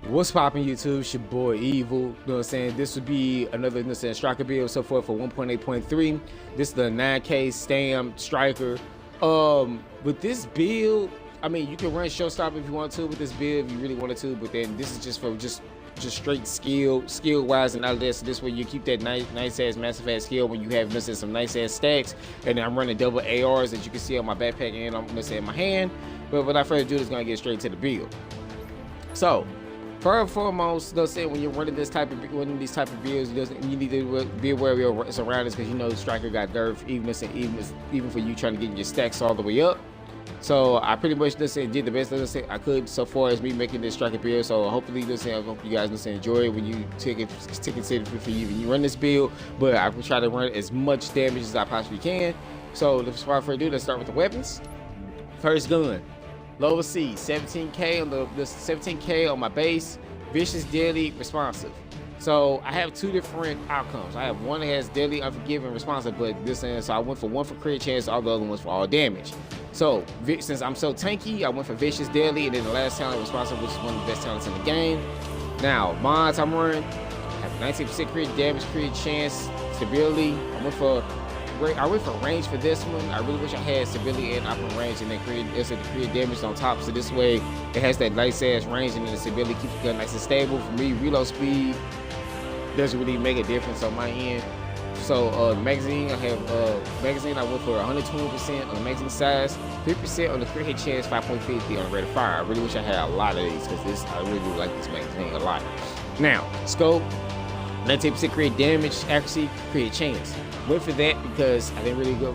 What's poppin' YouTube? It's your boy Evil. You know what I'm saying? This would be another, you know what I'm saying, striker build so far for 1.8.3. This is the 9K Stam striker. With this build, I mean, you can run showstopper if you want to with this build if you really wanted to, but then this is just for just straight skill wise and all of this. So this way you keep that nice ass massive ass skill when you have, you know, some nice ass stacks. And then I'm running double ARs that you can see on my backpack and I'm gonna say in my hand. But without further ado, is gonna get straight to the build. So first and foremost, you know what I'm saying, when you're running these type of builds, you need to be aware of your surroundings, because you know the striker got nerf even for you trying to get your stacks all the way up. So I pretty much did the best I could so far as me making this striker build. So hopefully I hope you guys enjoy it when you take it for you when you run this build. But I will try to run as much damage as I possibly can. So without further ado, let's start with the weapons. First gun. Lower C, 17K on the 17K on my base, vicious, deadly, responsive. So I have two different outcomes. I have one that has deadly, unforgiving, responsive, but so I went for one for crit chance, all the other ones for all damage. So since I'm so tanky, I went for vicious, deadly, and then the last talent, responsive, which is one of the best talents in the game. Now mods I'm running, I have 19% crit damage, crit chance, stability. I went for range for this one. I really wish I had stability and operant range, and then create damage on top. So this way it has that nice ass range, and then the stability keeps the gun nice and stable. For me, reload speed doesn't really make a difference on my end. So magazine, I have magazine. I went for 120% on the magazine size, 50% on the crit hit chance, 5.50 on the rate of fire. I really wish I had a lot of these, because I really do like this magazine a lot. Now scope, 19% create damage, accuracy, create chance. Went for that because I didn't really go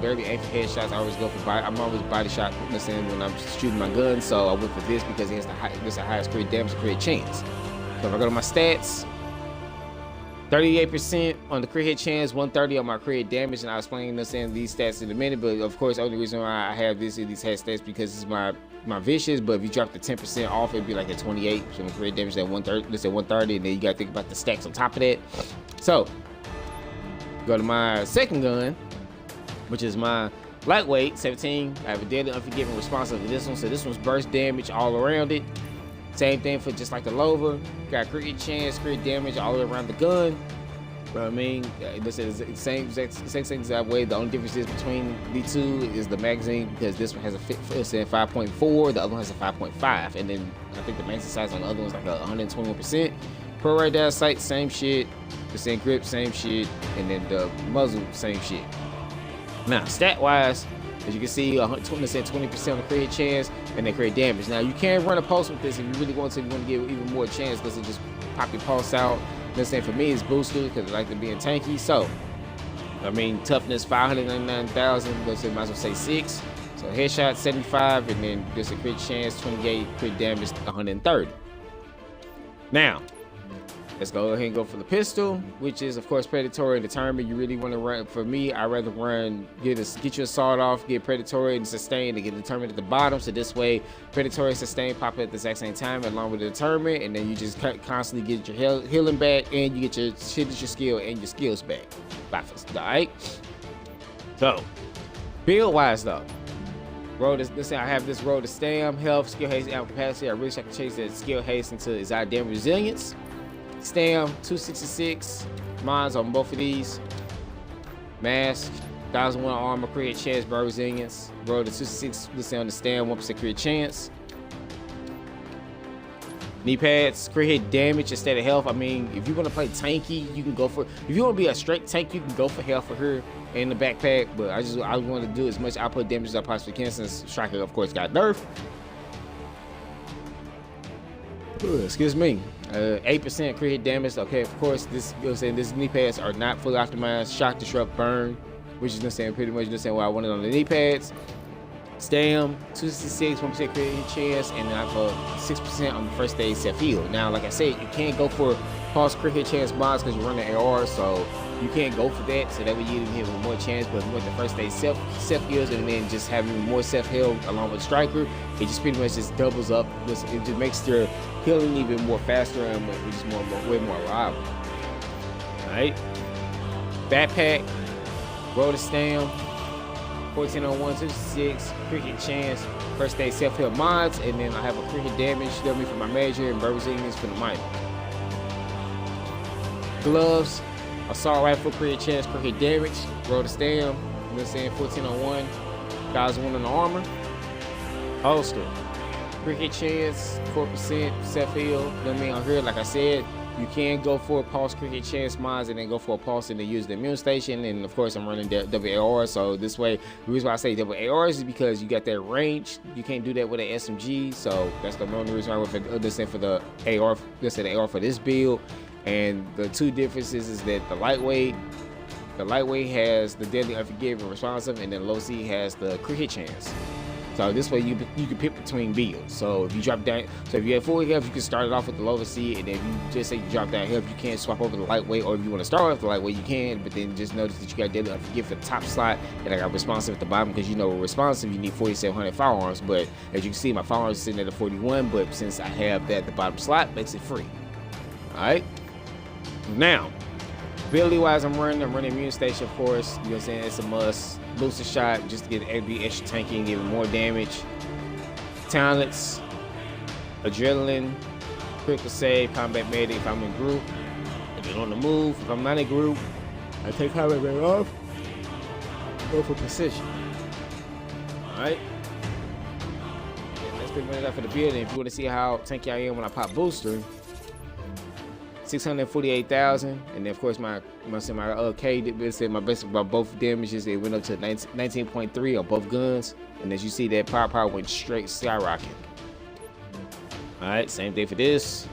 barely aim for headshots. I always go for body. I'm always body shot when I'm shooting my gun. So I went for this because it's the highest create damage, create chance. So if I go to my stats, 38% on the crit hit chance, 130 on my create damage, and I'll explain these stats in a minute. But of course, the only reason why I have these head stats because it's my vicious. But if you drop the 10% off, it'd be like at 28. So the create damage at 130. Let's say 130, and then you gotta think about the stacks on top of that. So go to my second gun, which is my lightweight 17. I have a deadly, unforgiving, responsive to this one. So this one's burst damage all around it. Same thing for just like the Lova. Got crit chance, crit damage all the way around the gun. But I mean, this is the same thing that way. The only difference is between the two is the magazine, because this one has a 5.4, the other one has a 5.5, and then I think the magazine size on the other one's like 121%. Pro right down sight, same shit. The same grip, same shit, and then the muzzle, same shit. Now, stat wise, as you can see, 20% on the crit chance and then crit damage. Now, you can run a pulse with this if you really want to. You want to give even more chance, because it just pop your pulse out. For me, it's boosted because I like it being tanky. So, I mean, toughness 599,000. Let's say, might as well say 6. So, headshot 75, and then just a crit chance 28, crit damage 130. Now, let's go ahead and go for the pistol, which is of course predatory and determined. You really want to run. For me, I rather run get your assault off, get predatory and sustain, to get determined at the bottom. So this way, predatory and sustain pop at the exact same time along with the determined, and then you just constantly get your healing back, and you get your skill and your skills back. All right. So build wise though, I have this road to stam, health, skill haste, and capacity. I wish I could change that skill haste into its damage resilience. Stam 266 mods on both of these. Mask 1001 armor, crit chance, burn resilience. Roll to 266, let's say on the Stam, 1% crit chance. Knee pads, crit hit damage instead of health. I mean, if you want to play tanky, you can go for. If you want to be a straight tank, you can go for health for her in the backpack. But I want to do as much output damage as I possibly can, since striker of course got nerfed. Excuse me. 8% crit hit damage. Okay, of course, this this knee pads are not fully optimized. Shock, disrupt, burn, which is pretty much what I wanted on the knee pads. Stam 266, 1% crit hit chance, and I have 6% on the first stage self heal. Now, like I said, you can't go for pulse crit hit chance mods because you're running AR, so you can't go for that. So that way you hit with more chance. But with the first stage self heals, and then just having more self heal along with striker, it just pretty much just doubles up. It just makes your healing even more faster and just way more reliable. All right. Backpack, roll the stam, 1401, 266, cricket chance, First day self-heal mods, and then I have a crit hit damage, you know what I mean, for my major, and verbal resilience for the minor. Gloves, assault rifle, crit chance, crit hit damage, roll the stem, you know what I'm saying, 14 on 1, guys 1 on the armor. Holster, crit hit chance, 4%, self-heal, you know what I mean, on here, like I said, you can go for a pulse crit hit chance mods and then go for a pulse and then use the immune station, and of course I'm running double AR, so this way, the reason why I say double ARs is because you got that range, you can't do that with an SMG, so that's the only reason why I went for this for the AR, the AR for this build. And the two differences is that the lightweight has the deadly, unforgiving, responsive, and then low C has the crit hit chance. So this way you can pick between builds. So if you drop down, so if you have full health, you can start it off with the lower C, and then if you just say you drop down health, you can't swap over the lightweight, or if you want to start off the lightweight, you can, but then just notice that you got deadly, unforgiving for the top slot, and I got responsive at the bottom, because you know with responsive you need 4,700 firearms, but as you can see my firearms is sitting at a 41, but since I have that at the bottom slot, makes it free. Alright. Now, ability wise, I'm running immune station, of course. You know what I'm saying? It's a must. Booster shot just to get every extra tanky and give it more damage. Talents, adrenaline, critical save, combat medic if I'm in group. If it's on the move, if I'm not in group, I take combat medic off. Go for precision. Alright. That's pretty much that for the build. And if you want to see how tanky I am when I pop booster, 648,000, and then of course my K said my best by both damages, it went up to 19.3 on both guns, and as you see that power went straight skyrocketing. All right, same thing for this,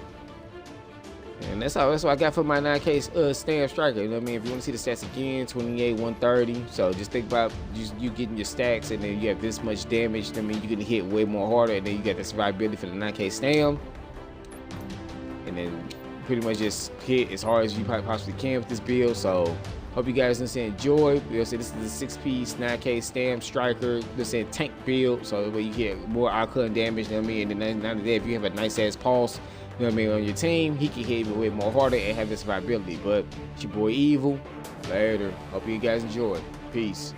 and that's what I got for my 9K stand striker. You know what I mean? If you want to see the stats again, 28, 130. So just think about you getting your stacks, and then you have this much damage. I mean, you're gonna hit way more harder, and then you got the survivability for the 9K stand, and then pretty much just hit as hard as you possibly can with this build. So hope you guys enjoy. This is the 6-piece 9K stam striker, this is tank build, so that way you get more outcome damage, you know what I mean? And then not that, if you have a nice ass pulse, you know what I mean, on your team, he can hit even way more harder and have this survivability. But it's your boy Evil. Later. Hope you guys enjoy. Peace.